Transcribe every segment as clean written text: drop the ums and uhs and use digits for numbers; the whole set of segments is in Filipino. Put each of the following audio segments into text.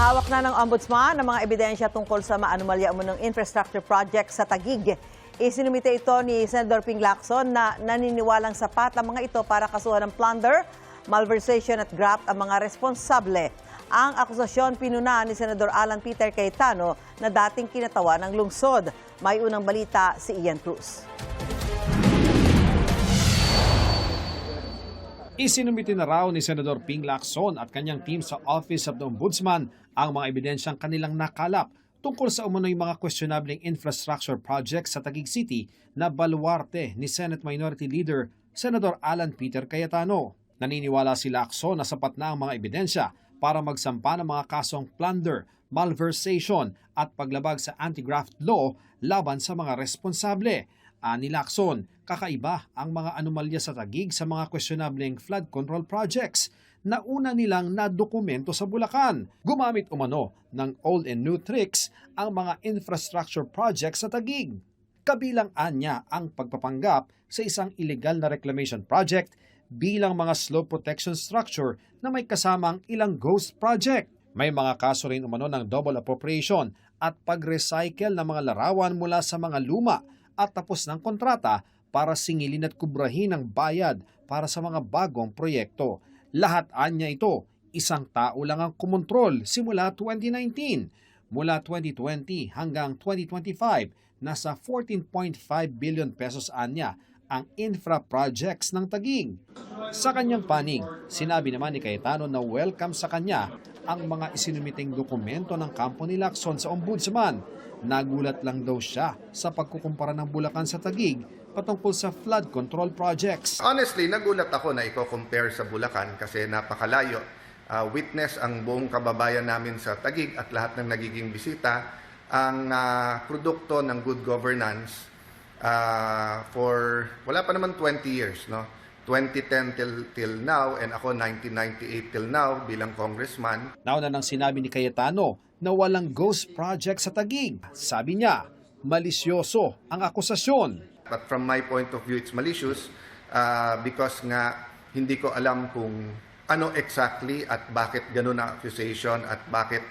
Hawak na ng Ombudsman ang mga ebidensya tungkol sa maanumalya umunong infrastructure project sa Taguig. Isinumite ito ni Senador Ping Lacson na naniniwalang sapat ang mga ito para kasuhan ng plunder, malversation at graft ang mga responsable. Ang akusasyon pinuna ni Senador Alan Peter Cayetano na dating kinatawa ng lungsod. May unang balita si Ian Cruz. Isinumite na raw ni Senador Ping Lacson at kanyang team sa Office of the Ombudsman ang mga ebidensyang kanilang nakalap tungkol sa umunoy mga questionabling infrastructure projects sa Taguig City na baluarte ni Senate Minority Leader Senador Alan Peter Cayetano. Naniniwala si Lacson na sapat na ang mga ebidensya para magsampa ng mga kasong plunder, malversation at paglabag sa anti-graft law laban sa mga responsable. Ani Lacson, kakaiba ang mga anomalya sa Taguig sa mga questionabling flood control projects na una nilang nadokumento sa Bulacan. Gumamit umano ng old and new tricks ang mga infrastructure projects sa Taguig. Kabilang anya ang pagpapanggap sa isang illegal na reclamation project bilang mga slope protection structure na may kasamang ilang ghost project. May mga kaso rin umano ng double appropriation at pag-recycle ng mga larawan mula sa mga luma at tapos ng kontrata para singilin at kubrahin ang bayad para sa mga bagong proyekto. Lahat anya ito, isang tao lang ang kumontrol simula 2019. Mula 2020 hanggang 2025, nasa 14.5 billion pesos anya ang infra projects ng Taguig. Sa kanyang panig, sinabi naman ni Cayetano na welcome sa kanya ang mga isinumiting dokumento ng kampo ni Lacson sa Ombudsman. Nagulat lang daw siya sa pagkukumpara ng Bulacan sa Taguig patungkol sa flood control projects. Honestly, nagulat ako na i-compare sa Bulacan kasi napakalayo. Witness ang buong kababayan namin sa Taguig at lahat ng nagiging bisita ang produkto ng good governance for wala pa naman 20 years, no? 2010 till now and ako 1998 till now bilang congressman. Nauna nang sinabi ni Cayetano na walang ghost project sa Taguig. Sabi niya, malisyoso ang akusasyon. But from my point of view, it's malicious because nga hindi ko alam kung ano exactly at bakit ganun ang accusation at bakit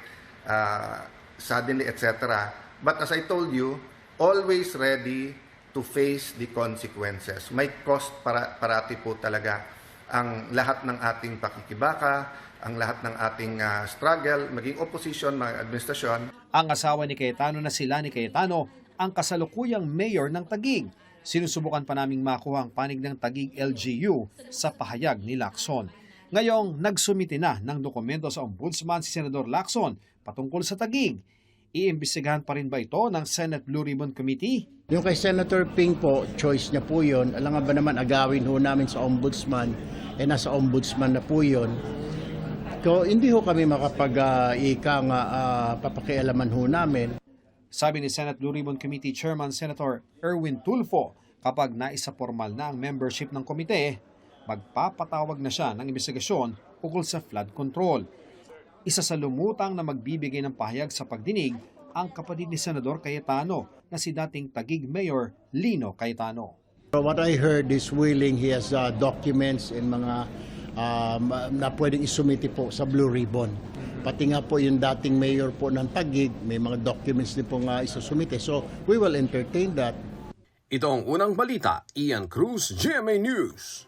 suddenly etc. But as I told you, always ready to face the consequences. May cost parati po talaga ang lahat ng ating pakikibaka, ang lahat ng ating struggle, maging opposition, mga administrasyon. Ang asawa ni Cayetano na sila ni Cayetano ang kasalukuyang mayor ng Taguig. Sinusubukan pa naming makuha ang panig ng Taguig LGU sa pahayag ni Lacson. Ngayong nagsumite na ng dokumento sa Ombudsman si Senador Lacson patungkol sa Taguig. Iimbestigahan pa rin ba ito ng Senate Blue Ribbon Committee? Yung kay Senator Ping po, choice niya po yun. Alam nga ba naman, agawin ho namin sa Ombudsman, nasa Ombudsman na po yun. So, hindi ho kami papakialaman ho namin. Sabi ni Senate Blue Ribbon Committee Chairman Senator Erwin Tulfo, kapag naisa formal na ang membership ng komite, magpapatawag na siya ng investigasyon ukol sa flood control. Isa sa lumutang na magbibigay ng pahayag sa pagdinig ang kapatid ni Senador Cayetano na si dating Taguig Mayor Lino Cayetano. What I heard is willing, he has documents and mga na pwedeng isumiti po sa Blue Ribbon. Pati nga po yung dating mayor po ng Taguig, may mga documents din po nga isusumite. So we will entertain that. Ito ang unang balita, Ian Cruz, GMA News.